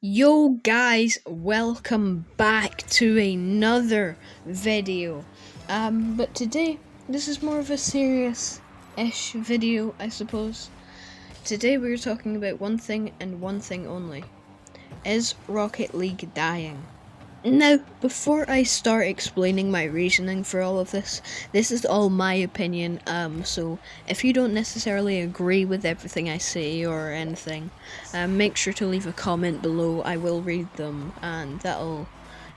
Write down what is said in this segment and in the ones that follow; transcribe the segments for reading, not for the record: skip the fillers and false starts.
Yo guys, welcome back to another video. But today, this is more of a serious-ish video, I suppose. Today we're talking about one thing and one thing only. Is Rocket League dying? Now, before I start explaining my reasoning for all of this is all my opinion, so if you don't necessarily agree with everything I say or anything, make sure to leave a comment below. I will read them, and that'll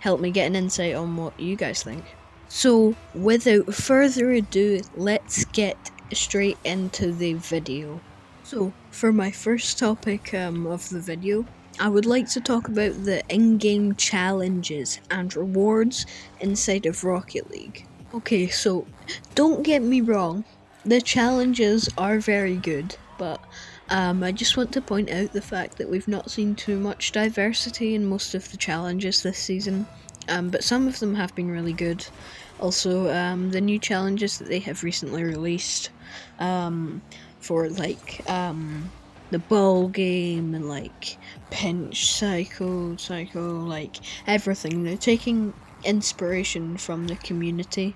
help me get an insight on what you guys think. So, without further ado, let's get straight into the video. So, for my first topic of the video, I would like to talk about the in-game challenges and rewards inside of Rocket League. Okay, so don't get me wrong, the challenges are very good, but I just want to point out the fact that we've not seen too much diversity in most of the challenges this season, but some of them have been really good. Also, the new challenges that they have recently released for the ball game and pinch cycle, like everything. They're taking inspiration from the community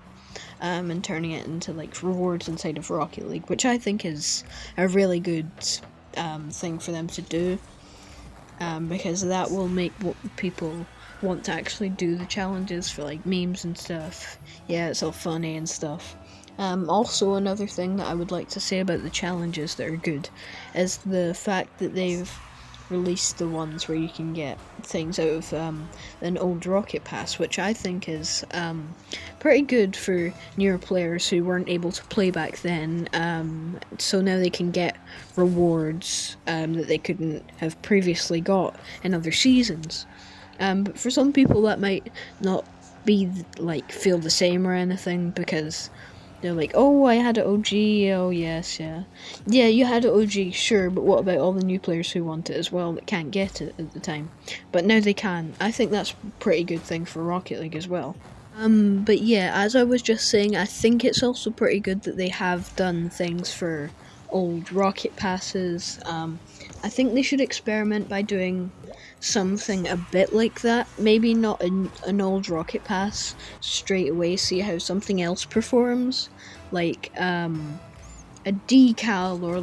and turning it into rewards inside of Rocket League, which I think is a really good thing for them to do, because that will make people want to actually do the challenges for memes and stuff. Yeah, it's all funny and stuff. Also, another thing that I would like to say about the challenges that are good is the fact that they've released the ones where you can get things out of an old Rocket Pass, which I think is pretty good for newer players who weren't able to play back then. So now they can get rewards that they couldn't have previously got in other seasons. But for some people that might not be feel the same or anything, because they're like, oh, I had an OG, oh yes, yeah. Yeah, you had an OG, sure, but what about all the new players who want it as well that can't get it at the time? But now they can. I think that's a pretty good thing for Rocket League as well. But yeah, as I was just saying, I think it's also pretty good that they have done things for old Rocket Passes. I think they should experiment by doing something a bit like that. Maybe not an old Rocket Pass straight away, see how something else performs. Like, a decal or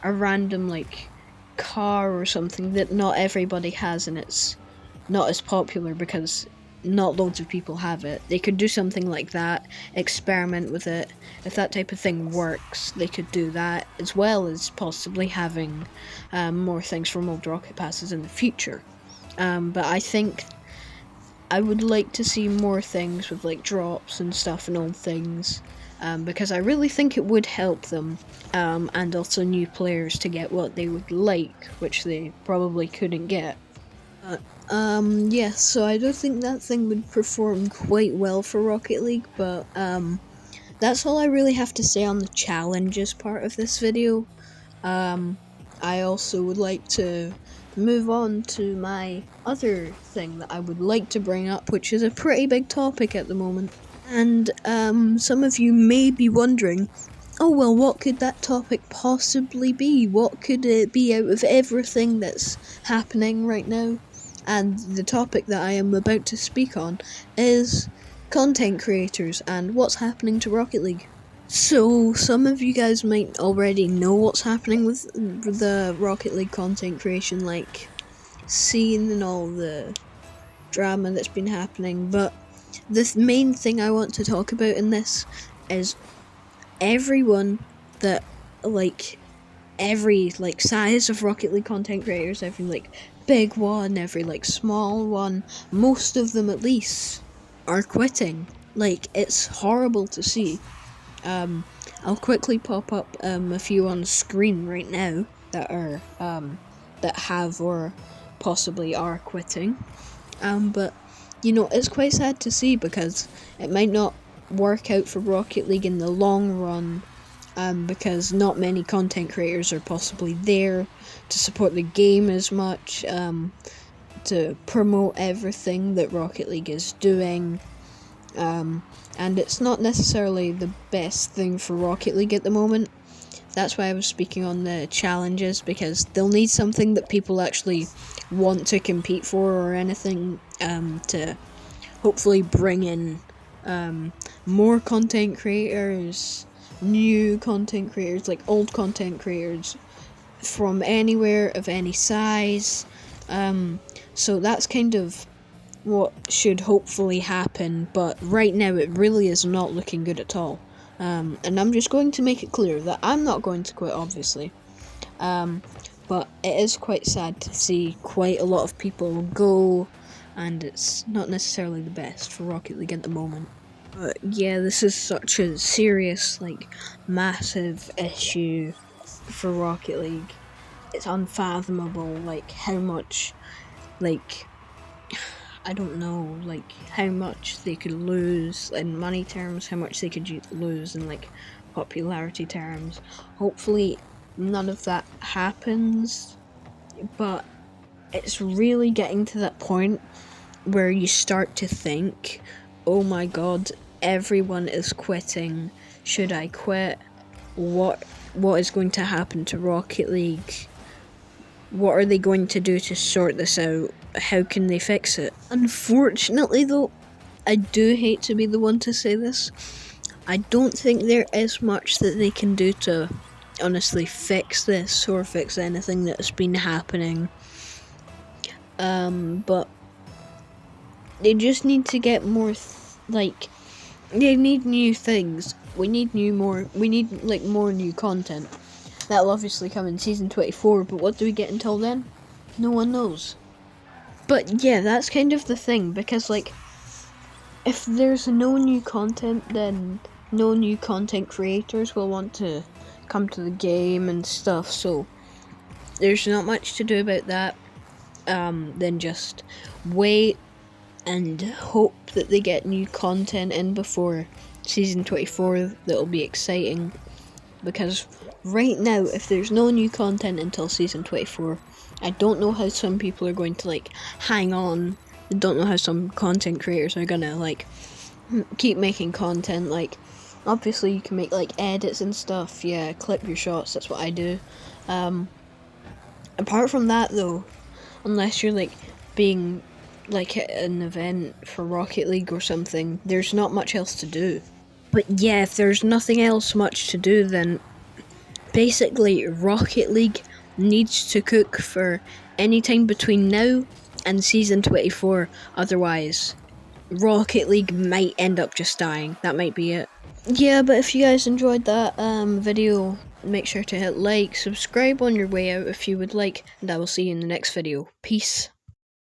a random car or something that not everybody has and it's not as popular because not loads of people have it. They could do something like that, experiment with it. If that type of thing works, they could do that, as well as possibly having more things from old Rocket Passes in the future. But I think I would like to see more things with drops and stuff and old things, because I really think it would help them, and also new players to get what they would like, which they probably couldn't get. Yeah, so I don't think that thing would perform quite well for Rocket League, but, that's all I really have to say on the challenges part of this video. I also would like to move on to my other thing that I would like to bring up, which is a pretty big topic at the moment. And, some of you may be wondering, oh well, what could that topic possibly be? What could it be out of everything that's happening right now? And the topic that I am about to speak on is content creators and what's happening to Rocket League. So, some of you guys might already know what's happening with the Rocket League content creation, scene and all the drama that's been happening, but the main thing I want to talk about in this is everyone that, every size of Rocket League content creators, every big one, every small one, most of them at least are quitting. It's horrible to see. I'll quickly pop up a few on the screen right now that are that have or possibly are quitting. But it's quite sad to see, because it might not work out for Rocket League in the long run, because not many content creators are possibly there to support the game as much, to promote everything that Rocket League is doing, and it's not necessarily the best thing for Rocket League at the moment. That's why I was speaking on the challenges, because they'll need something that people actually want to compete for or anything, to hopefully bring in more content creators, new content creators, like old content creators from anywhere of any size. So that's kind of what should hopefully happen, but right now it really is not looking good at all. And I'm just going to make it clear that I'm not going to quit, obviously. But it is quite sad to see quite a lot of people go, and it's not necessarily the best for Rocket League at the moment. But yeah, this is such a serious, like, massive issue for Rocket League. It's unfathomable, like, how much, like, I don't know, like, how much they could lose in money terms, how much they could lose in, like, popularity terms. Hopefully none of that happens, but it's really getting to that point where you start to think, oh my god, everyone is quitting. Should I quit? What is going to happen to Rocket League? What are they going to do to sort this out? How can they fix it? Unfortunately though, I do hate to be the one to say this, I don't think there is much that they can do to honestly fix this or fix anything that's been happening. But they just need to get more, they need new things. We need more new content. That'll obviously come in season 24, but what do we get until then? No one knows. But yeah, that's kind of the thing, because like, if there's no new content, then no new content creators will want to come to the game and stuff, so there's not much to do about that. Then just wait and hope that they get new content in before season 24 that'll be exciting, because right now, if there's no new content until season 24, I don't know how some people are going to like hang on. I don't know how some content creators are gonna like keep making content. Like, obviously you can make like edits and stuff, yeah, clip your shots, that's what I do. Apart from that though, unless you're like being like at an event for Rocket League or something, there's not much else to do. But yeah, if there's nothing else much to do, then basically Rocket League needs to cook for any time between now and season 24, otherwise Rocket League might end up just dying. That might be it. Yeah, but if you guys enjoyed that video, make sure to hit like, subscribe on your way out if you would like, and I will see you in the next video. Peace.